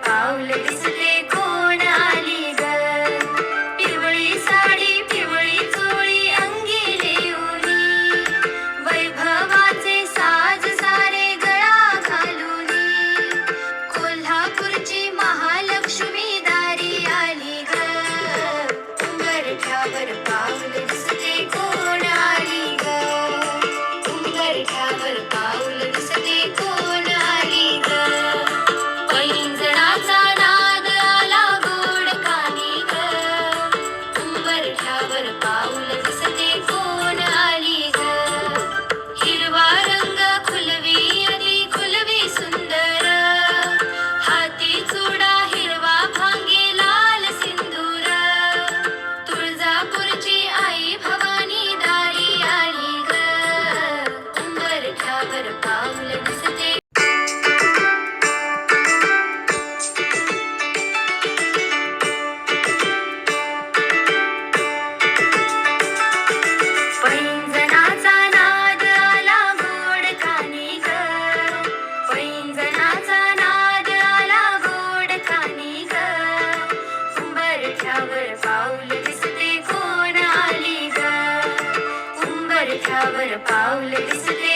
पाऊल दिसते कोण आली ग. पिवळी साडी पिवळी चोळी अंगी लेऊनी, वैभवाचे साज सारे गळा घालूनी, कोल्हापूरची महालक्ष्मी दारी आली ग. उंबरठ्यावर पाऊल दिसते कोण आली ग. उंबरठ्यावर पाऊल दिसते कोण आली ग. पैंजणाचा नाद आला गोड कानी ग. उंबरठ्यावर पाऊल दिसते कोण आली ग. हिरवा रंग खुलवी अति खुलवी सुंदर, हाती चुडा हिरवा भांगे लाल सिंदूर, तुळजापूरची आई भवानी दारी आली ग. उंबरठ्यावर पाऊल दिसते. पैंजणाचा नाद आला गोड कानी ग. पैंजणाचा नाद आला गोड कानी ग. उंबरठ्यावर पाऊल दिसते कोण आली ग. उंबरठ्यावर पाऊल दिसते